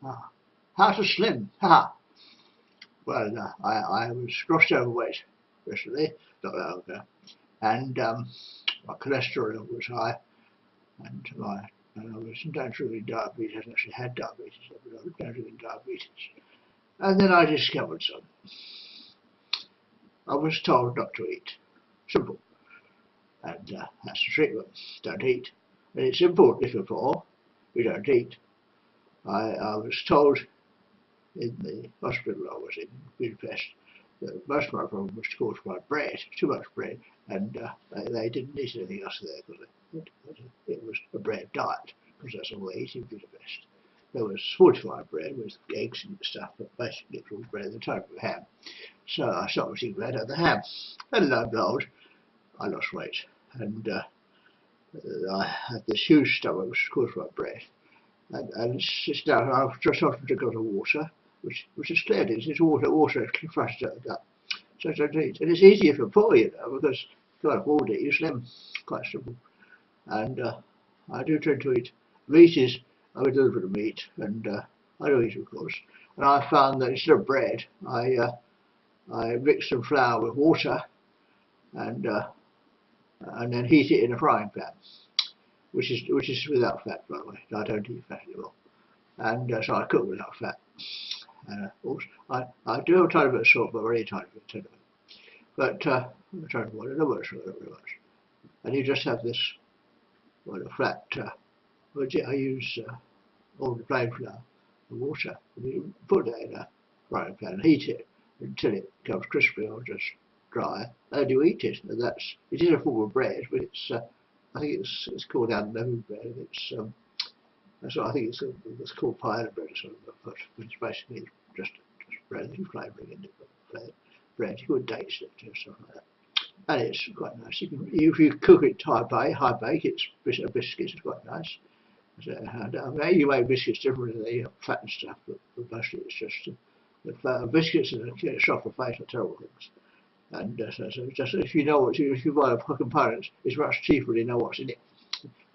Ah, how to slim? Ha! Well, I was grossly overweight recently, not that long ago, and my cholesterol was high, and I was naturally in diabetes. I actually had diabetes, but I was naturally in diabetes. And then I discovered something. I was told not to eat. Simple. And that's the treatment. Don't eat. And it's important if you're poor, you don't eat. I was told in the hospital I was in Budapest that most of my problem was caused by bread, too much bread, and they didn't eat anything else there because it was a bread diet, because that's all they eat in Budapest. There was fortified bread with eggs and stuff, but basically it was bread, the type of ham. So I stopped eating bread and the ham. And lo and behold, I lost weight. And I had this huge stomach, which was caused by bread. And it's now, I've just often drink a lot of water, which is clear, it's water flushes out the gut. So I don't eat. And it's easier for poor, you know, because if you can't afford it, you slim. Quite simple. And I do tend to eat. Meat is, I eat a little bit of meat, and I do eat, of course. And I found that instead of bread, I mix some flour with water and then heat it in a frying pan, which is without fat, by the way. I don't eat fat anymore, and so I cook without fat. Also, I do have a tiny bit of salt, but very tiny bit. But I'm trying to avoid it. Not very much. And you just have this, well, a flat. I use all the plain flour and water. And you put it in a frying pan and heat it until it becomes crispy or just dry, and you eat it. And it is a form of bread, but it's I think it's called unleavened bread. I think it's called pie bread or something, but it's basically just bread. There's flavouring in it, but bread. You could dates it or something like that, and it's quite nice. If you cook it high bake, it's biscuits. It's quite nice. So, you make biscuits differently. They have fat and stuff, but mostly it's just. Biscuits and a chocolate face are terrible things. And so just if you buy the components, it's much cheaper when you know what's in it.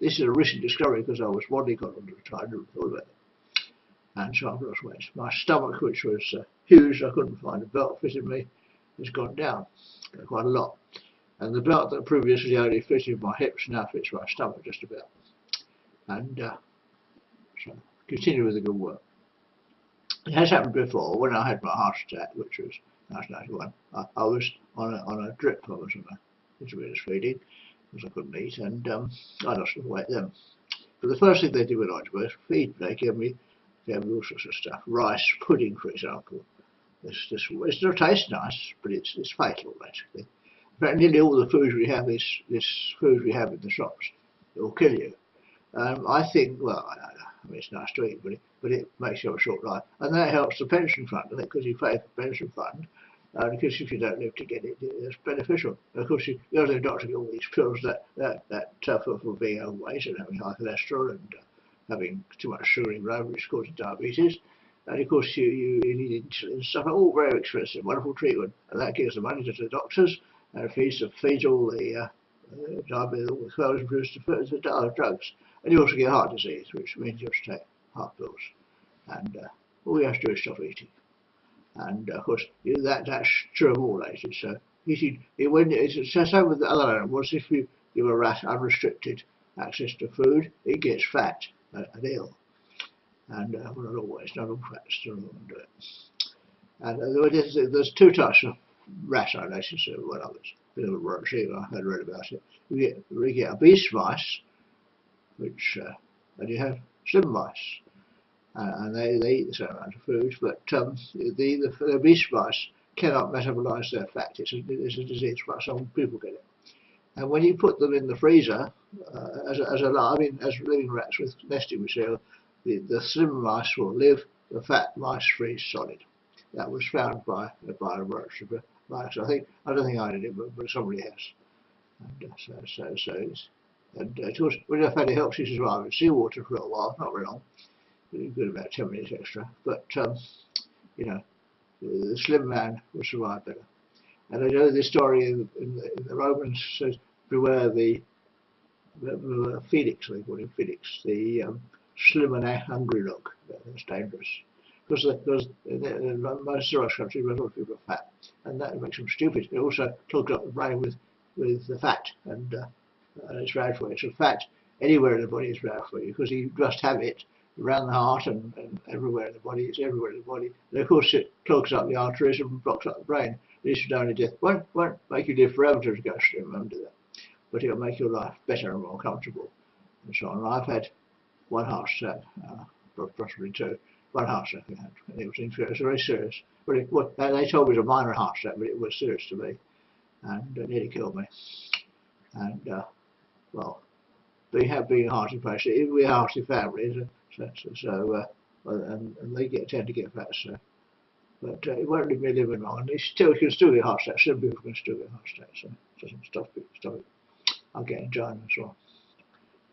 This is a recent discovery because I was bodyguard all the time, I never thought about it. And so I've lost weight. My stomach, which was huge, I couldn't find a belt fitting me, has gone down quite a lot. And the belt that previously only fitted my hips now fits my stomach just about. And so continue with the good work. It has happened before when I had my heart attack, which was 1991. I was on a drip. I was on a intravenous feeding because I couldn't eat, and I lost some weight then. But the first thing they did when I was feed, they gave me all sorts of stuff. Rice pudding, for example. This it still tastes nice, but it's fatal basically. In fact, nearly all the foods we have is food we have in the shops. It will kill you. I think, well, I mean, it's nice to eat, but it makes you have a short life. And that helps the pension fund, I think, because you pay for the pension fund. Because if you don't live to get it, it's beneficial. Of course, you go to the doctor to get all these pills that tougher for being overweight and having high cholesterol and having too much sugar in blood, which causes diabetes. And of course, you need insulin and stuff. All very expensive, wonderful treatment, and that gives the money to the doctors and feeds all the diabetes, all the clothes and to drugs. And you also get heart disease, which means you have to take heart pills. And all you have to do is stop eating. And of course, that's true of all ages. So eating, it's the same with the other animals. If you give a rat unrestricted access to food, it gets fat and ill. And well, not always, not all rats do it. And there's two types of rat I noticed when I was a bit of a retriever. I had read about it. You get obese mice, which and you have slim mice, and they eat the same amount of food, but the obese mice cannot metabolize their fat. It's a disease, but some people get it. And when you put them in the freezer, as living rats with nesting material, the slim mice will live, the fat mice freeze solid. That was found by a laboratory mice. I don't think I did it, but somebody has. And of course, when you're fat, it helps you survive in seawater for a while, not very long, good about 10 minutes extra. But you know, the slim man will survive better. And I know this story in the Romans says, beware the Felix, they call him Felix, the slim and hungry look. That's dangerous. Because most of countries, a lot of people are fat, and that makes them stupid. It also clogs up the brain with the fat, and it's bad for you. So fat anywhere in the body is bad for you because you just have it around the heart and everywhere in the body. It's everywhere in the body. And of course, it clogs up the arteries and blocks up the brain. This is only death. Won't make you live forever to go through. Won't do that. But it'll make your life better and more comfortable, and so on. I've had one heart attack, possibly two. One heart attack I had, and it was very serious. But they told me it was a minor heart attack, but it was serious to me, and it nearly killed me. And well, being a hearty patient, we're a hearty family, and they tend to get fat, so. But it won't leave me living long, and you can still get heart attacks. Some people can still get heart attacks, so it doesn't stop it. I'll get angina as well.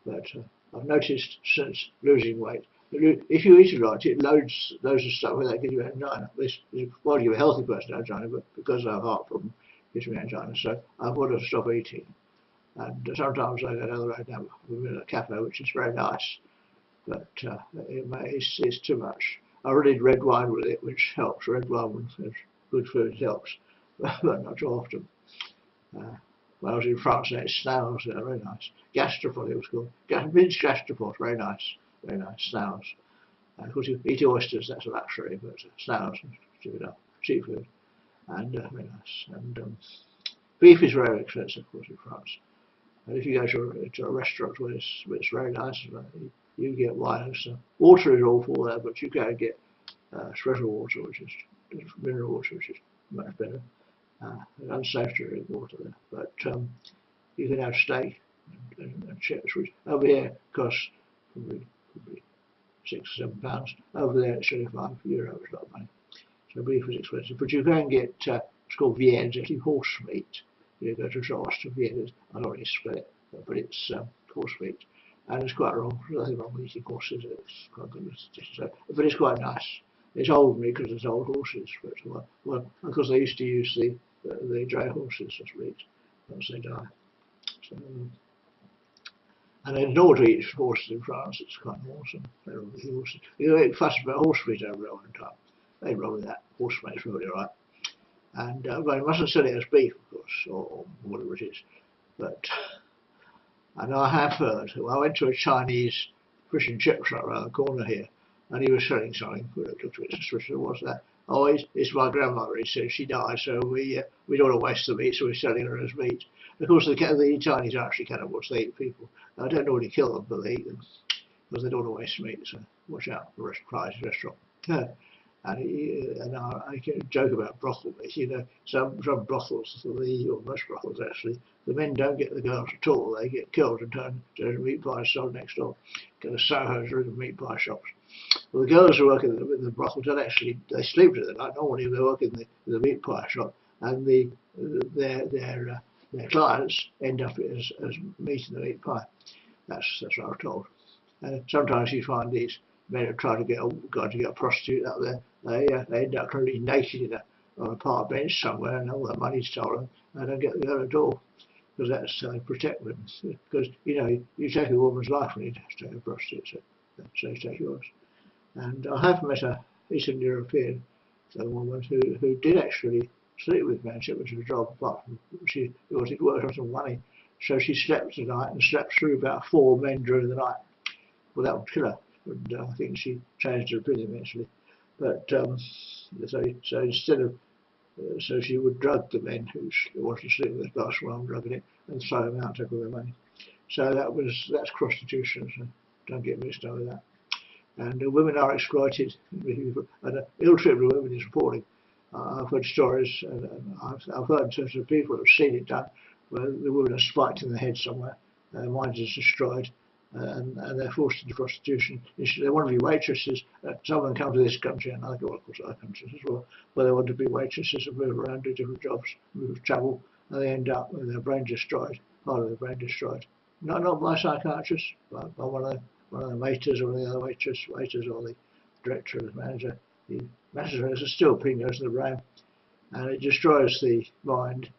But I've noticed since losing weight, if you eat a lot, it loads of stuff without giving you angina. This while you're a healthy person, angina, but because I have a heart problem, it gives me angina. So I've got to stop eating. And sometimes I go down the road now in a cafe, which is very nice, but it's too much. I really need red wine with it, which helps. Red wine with good food helps, but not too often. When I was in France, they had snails there, very nice. Gastropod it was called. Minced gastropod, very nice snails. Of course, you eat oysters, that's a luxury, but snails, seafood, and very nice. And beef is very expensive, of course, in France. And if you go to a restaurant where it's very nice, you get wine and stuff. Water is awful there, but you can get special water, which is mineral water, which is much better. It's unsafe to drink water there, but you can have steak and chips, which over here costs probably £6 or £7. Over there it's €25. It's a lot of money. So beef is expensive, but you can get it's called Viennes, actually horse meat. You go to Charleston, Viennes. I don't really spell it, but it's horse meat, and it's quite wrong. There's nothing wrong with eating horses. It's quite good, but it's quite nice. It's old meat because it's old horses, but well, because they used to use the dray horses as meat once they die. So, and then in order to eat horses in France, it's quite awesome. They love the horses. You know, fuss about horse meat over there all the time. They love that. Horse meat's really right. And well, you mustn't sell it as beef, of course, or whatever it is. But and I have heard. I went to a Chinese fish and chip shop around the corner here, and he was selling something. What's that? Oh, it's my grandmother. He said she died, so we don't want to waste the meat, so we're selling her as meat. Of course, the Chinese are actually cannibals. They eat people. I don't normally kill them, but they eat them because they don't want to waste meat. So watch out for Chinese restaurant. And I can joke about brothel meat. You know, some brothels, or most brothels actually, the men don't get the girls at all. They get killed and turned into meat pies sold next door. Get the Sohos or the meat pie shops. Well, the girls who work in the brothel don't actually, they sleep to the night. Normally they work in the meat pie shop, and their clients end up as meat in the meat pie. That's what I'm told. And sometimes you find these men who try to get a prostitute out there. They end up totally naked on a park bench somewhere, and all that money's stolen. They don't get the girl at all because that's protect them. Because you take a woman's life when you take a prostitute, so they take yours. And I have met a Eastern European woman who did actually sleep with men. It was a job, apart from she wanted to work on some money, so she slept tonight and slept through about 4 men during the night. Well, that would kill her. And I think she changed her opinion eventually. But so instead of so she would drug the men who wanted to sleep with her, pass around drugging it, and throw them out and take all their money. So that's prostitution. So don't get mixed up with that. And women are exploited. And ill-treatment of women is appalling. I've heard stories, and I've heard in terms of people who have seen it done, where the women are spiked in the head somewhere, their mind is destroyed. And they're forced into prostitution. They want to be waitresses. Some of them come to this country, and I go, of course, other countries as well, where they want to be waitresses and move around, do different jobs, travel, and they end up with their brain destroyed, part of their brain destroyed. Not by psychiatrists, but by one of the waiters or the other waiters or the director or the manager. The manager has a steel pin goes to the brain, and it destroys the mind,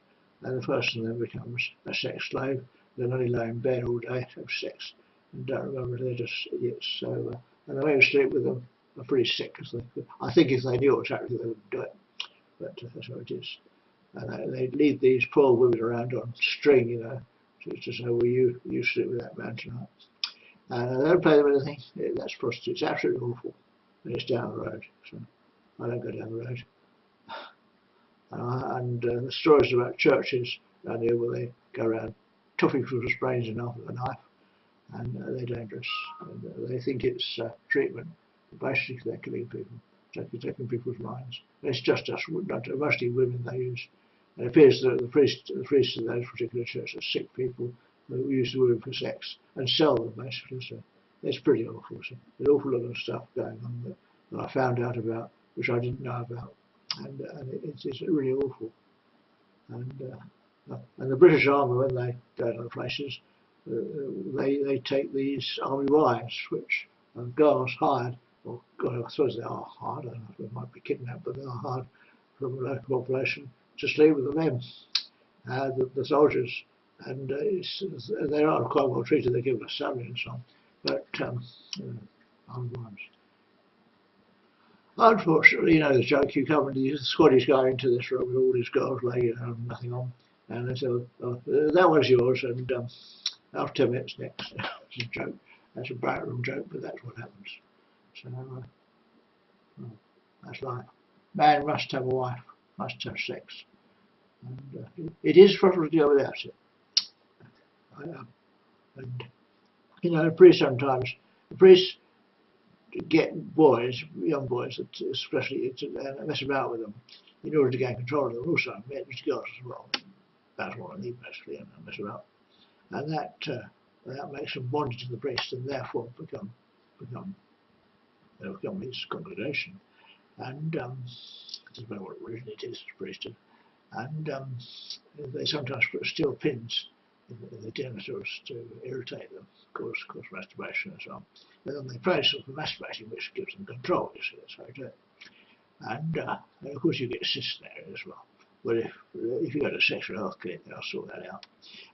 and the person then becomes a sex slave. They'll only lie in bed all day, have sex, and don't remember they're just idiots. So, and the way we sleep with them, are pretty sick. Cause I think if they knew exactly, they wouldn't do it. But that's how it is. And they lead these poor women around on string, you know, to say, well, you sleep with that man tonight. And they don't pay them anything. That's prostitutes. It's absolutely awful. And it's down the road. So I don't go down the road. And the stories about churches down here where they go around tuffing people's brains in half with a knife, and they're dangerous. And they think it's treatment. Basically, they're killing people, taking people's minds. And it's just us, mostly women they use. It appears that the priests of those particular churches are sick people who use the women for sex and sell them, basically. So it's pretty awful. So there's an awful lot of stuff going on that I found out about, which I didn't know about. And it's really awful. And the British Army, when they go to the places, they take these army wives, which are girls hired, or God, I suppose they are hired, I don't know if they might be kidnapped, but they are hired from the local population to sleep with the men, the soldiers. And they are quite well treated, they give us salary and so on, but army wives. Unfortunately, you know the joke, you come and the Scottish guy into this room with all his girls laying nothing on, and they say, oh, that was yours, and after 10 minutes next. It's a joke. That's a bright room joke, but that's what happens. So, that's life. Man must have a wife, must have sex. And it is preferable to go without it. And, you know, the priests get boys, young boys, especially, to mess about with them in order to gain control of them. Also, men and girls as well. That's what I need, basically, and mess about. And that makes them bonded to the priest, and therefore become his congregation. And doesn't matter what religion it is, priesthood. And they sometimes put steel pins in the genitals to irritate them, cause masturbation and so on. And then they praise them for masturbating, which gives them control, you see, that's how you do it. And of course you get cysts there as well. But if you go to a sexual health clinic, they'll sort that out.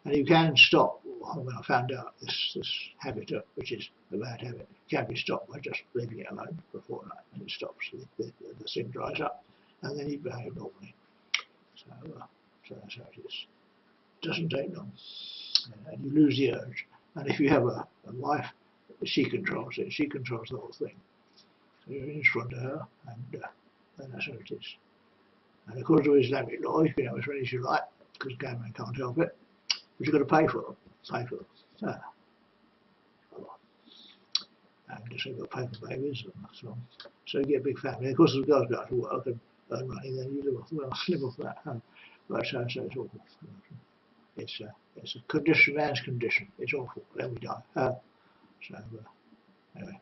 And you can stop, when I found out this habit, which is a bad habit, can be stopped by just leaving it alone for a fortnight, and it stops, the thing dries up, and then you behave normally. So that's how it is. It doesn't take long, and you lose the urge. And if you have a wife, she controls it, she controls the whole thing. So you're in front of her, and that's how it is. And according to Islamic law, you can have as many as you like, because gay men can't help it, but you've got to pay for them. And so you've got to pay for babies and so on. So you get a big family. Of course, if the girls go to work and earn money, then you live off that. But so it's awful. It's a condition, man's condition. It's awful. Then we die. So anyway.